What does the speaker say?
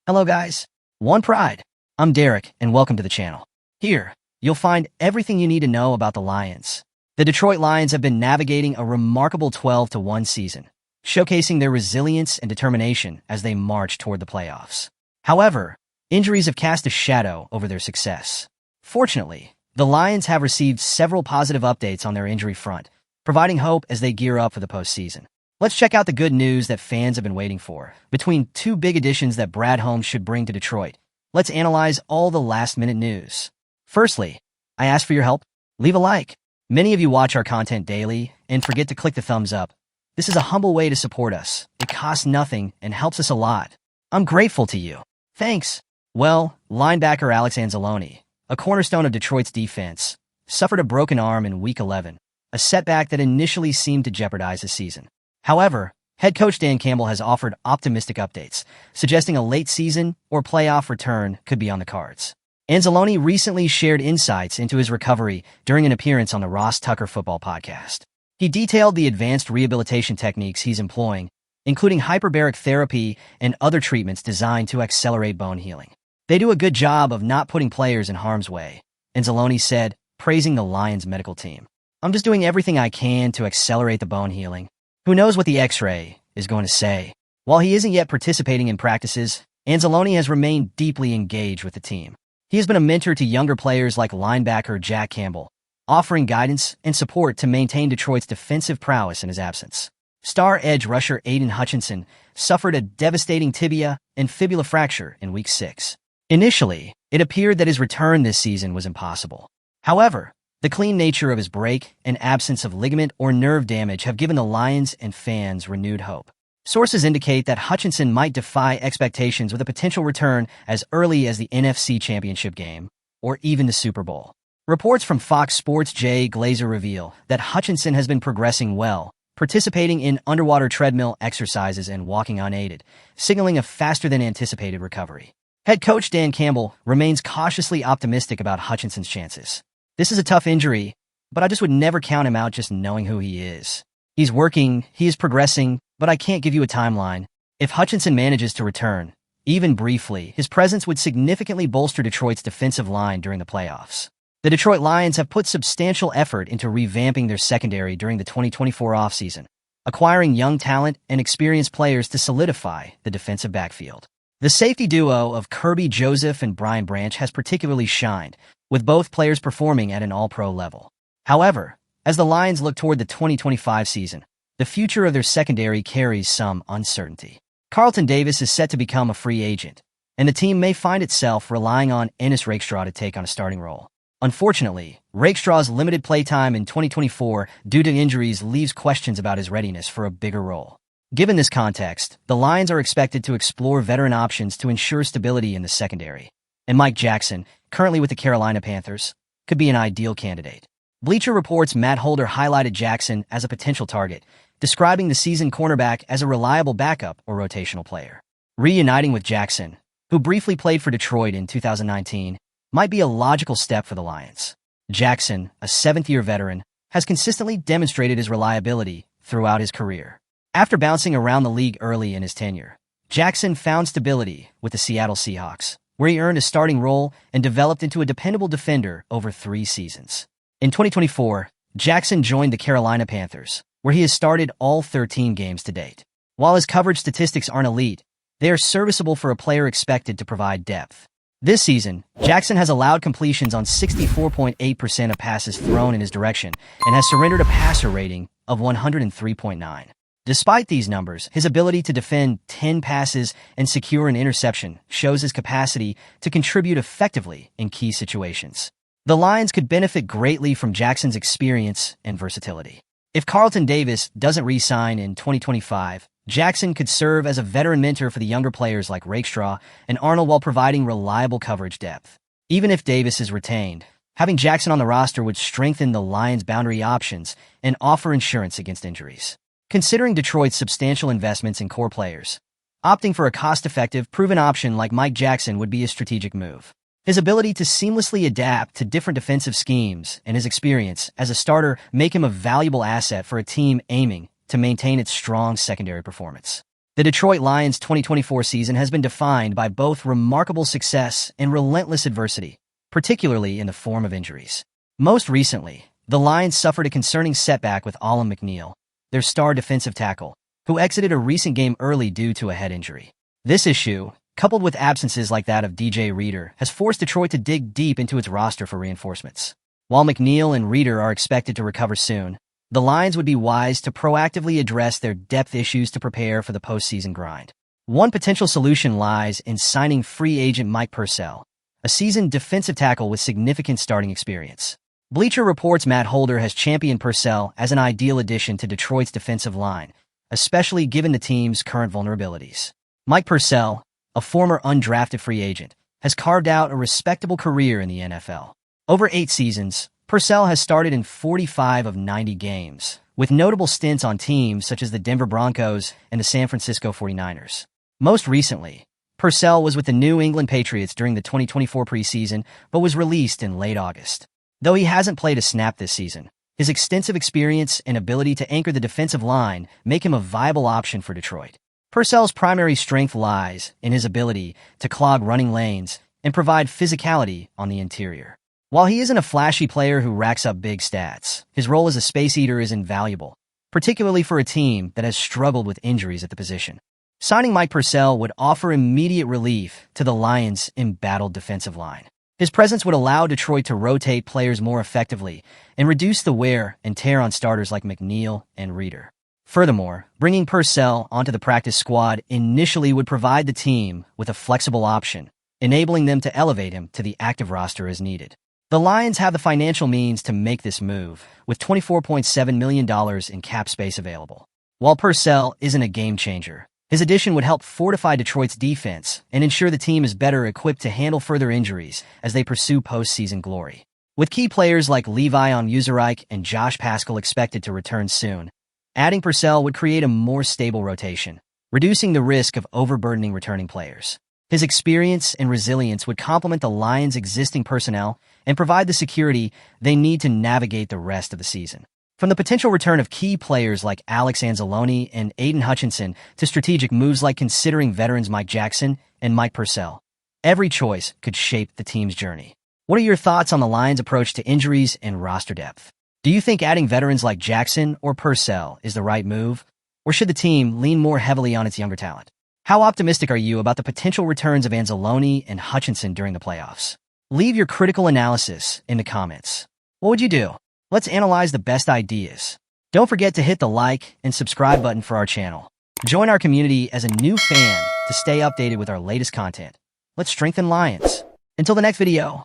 Hello guys, One Pride. I'm Derek and welcome to the channel. Here, you'll find everything you need to know about the Lions. The Detroit Lions have been navigating a remarkable 12-1 season, showcasing their resilience and determination as they march toward the playoffs. However, injuries have cast a shadow over their success. Fortunately, the Lions have received several positive updates on their injury front, providing hope as they gear up for the postseason. Let's check out the good news that fans have been waiting for. Between two big additions that Brad Holmes should bring to Detroit, let's analyze all the last-minute news. Firstly, I ask for your help. Leave a like. Many of you watch our content daily and forget to click the thumbs up. This is a humble way to support us. It costs nothing and helps us a lot. I'm grateful to you. Thanks. Well, linebacker Alex Anzalone, a cornerstone of Detroit's defense, suffered a broken arm in Week 11, a setback that initially seemed to jeopardize the season. However, head coach Dan Campbell has offered optimistic updates, suggesting a late season or playoff return could be on the cards. Anzalone recently shared insights into his recovery during an appearance on the Ross Tucker Football Podcast. He detailed the advanced rehabilitation techniques he's employing, including hyperbaric therapy and other treatments designed to accelerate bone healing. They do a good job of not putting players in harm's way, Anzalone said, praising the Lions medical team. I'm just doing everything I can to accelerate the bone healing. Who knows what the X-ray is going to say? While he isn't yet participating in practices, Anzalone has remained deeply engaged with the team. He has been a mentor to younger players like linebacker Jack Campbell, offering guidance and support to maintain Detroit's defensive prowess in his absence. Star edge rusher Aiden Hutchinson suffered a devastating tibia and fibula fracture in Week 6. Initially, it appeared that his return this season was impossible. However, the clean nature of his break and absence of ligament or nerve damage have given the Lions and fans renewed hope. Sources indicate that Hutchinson might defy expectations with a potential return as early as the NFC Championship game or even the Super Bowl. Reports from Fox Sports' Jay Glazer reveal that Hutchinson has been progressing well, participating in underwater treadmill exercises and walking unaided, signaling a faster-than-anticipated recovery. Head coach Dan Campbell remains cautiously optimistic about Hutchinson's chances. This is a tough injury, but I just would never count him out just knowing who he is. He's working, he is progressing, but I can't give you a timeline. If Hutchinson manages to return, even briefly, his presence would significantly bolster Detroit's defensive line during the playoffs. The Detroit Lions have put substantial effort into revamping their secondary during the 2024 offseason, acquiring young talent and experienced players to solidify the defensive backfield. The safety duo of Kirby Joseph and Brian Branch has particularly shined, with both players performing at an all-pro level. However, as the Lions look toward the 2025 season, the future of their secondary carries some uncertainty. Carlton Davis is set to become a free agent, and the team may find itself relying on Ennis Rakestraw to take on a starting role. Unfortunately, Rakestraw's limited playtime in 2024 due to injuries leaves questions about his readiness for a bigger role. Given this context, the Lions are expected to explore veteran options to ensure stability in the secondary, and Mike Jackson, currently with the Carolina Panthers, could be an ideal candidate. Bleacher Report's Matt Holder highlighted Jackson as a potential target, describing the seasoned cornerback as a reliable backup or rotational player. Reuniting with Jackson, who briefly played for Detroit in 2019, might be a logical step for the Lions. Jackson, a seventh-year veteran, has consistently demonstrated his reliability throughout his career. After bouncing around the league early in his tenure, Jackson found stability with the Seattle Seahawks, where he earned a starting role and developed into a dependable defender over 3 seasons. In 2024, Jackson joined the Carolina Panthers, where he has started all 13 games to date. While his coverage statistics aren't elite, they are serviceable for a player expected to provide depth. This season, Jackson has allowed completions on 64.8% of passes thrown in his direction and has surrendered a passer rating of 103.9. Despite these numbers, his ability to defend 10 passes and secure an interception shows his capacity to contribute effectively in key situations. The Lions could benefit greatly from Jackson's experience and versatility. If Carlton Davis doesn't re-sign in 2025, Jackson could serve as a veteran mentor for the younger players like Rakestraw and Arnold while providing reliable coverage depth. Even if Davis is retained, having Jackson on the roster would strengthen the Lions' boundary options and offer insurance against injuries. Considering Detroit's substantial investments in core players, opting for a cost-effective, proven option like Mike Jackson would be a strategic move. His ability to seamlessly adapt to different defensive schemes and his experience as a starter make him a valuable asset for a team aiming to maintain its strong secondary performance. The Detroit Lions' 2024 season has been defined by both remarkable success and relentless adversity, particularly in the form of injuries. Most recently, the Lions suffered a concerning setback with Aiden McNeil, their star defensive tackle, who exited a recent game early due to a head injury. This issue, coupled with absences like that of DJ Reader, has forced Detroit to dig deep into its roster for reinforcements. While McNeil and Reader are expected to recover soon, the Lions would be wise to proactively address their depth issues to prepare for the postseason grind. One potential solution lies in signing free agent Mike Purcell, a seasoned defensive tackle with significant starting experience. Bleacher Report's Matt Holder has championed Purcell as an ideal addition to Detroit's defensive line, especially given the team's current vulnerabilities. Mike Purcell, a former undrafted free agent, has carved out a respectable career in the NFL. Over 8 seasons, Purcell has started in 45 of 90 games, with notable stints on teams such as the Denver Broncos and the San Francisco 49ers. Most recently, Purcell was with the New England Patriots during the 2024 preseason, but was released in late August. Though he hasn't played a snap this season, his extensive experience and ability to anchor the defensive line make him a viable option for Detroit. Purcell's primary strength lies in his ability to clog running lanes and provide physicality on the interior. While he isn't a flashy player who racks up big stats, his role as a space eater is invaluable, particularly for a team that has struggled with injuries at the position. Signing Mike Purcell would offer immediate relief to the Lions' embattled defensive line. His presence would allow Detroit to rotate players more effectively and reduce the wear and tear on starters like McNeil and Reader. Furthermore, bringing Purcell onto the practice squad initially would provide the team with a flexible option, enabling them to elevate him to the active roster as needed. The Lions have the financial means to make this move, with $24.7 million in cap space available. While Purcell isn't a game-changer, his addition would help fortify Detroit's defense and ensure the team is better equipped to handle further injuries as they pursue postseason glory. With key players like Levi Onwuzurike and Josh Paschal expected to return soon, adding Purcell would create a more stable rotation, reducing the risk of overburdening returning players. His experience and resilience would complement the Lions' existing personnel and provide the security they need to navigate the rest of the season. From the potential return of key players like Alex Anzalone and Aiden Hutchinson to strategic moves like considering veterans Mike Jackson and Mike Purcell, every choice could shape the team's journey. What are your thoughts on the Lions' approach to injuries and roster depth? Do you think adding veterans like Jackson or Purcell is the right move, or should the team lean more heavily on its younger talent? How optimistic are you about the potential returns of Anzalone and Hutchinson during the playoffs? Leave your critical analysis in the comments. What would you do? Let's analyze the best ideas. Don't forget to hit the like and subscribe button for our channel. Join our community as a new fan to stay updated with our latest content. Let's strengthen Lions. Until the next video.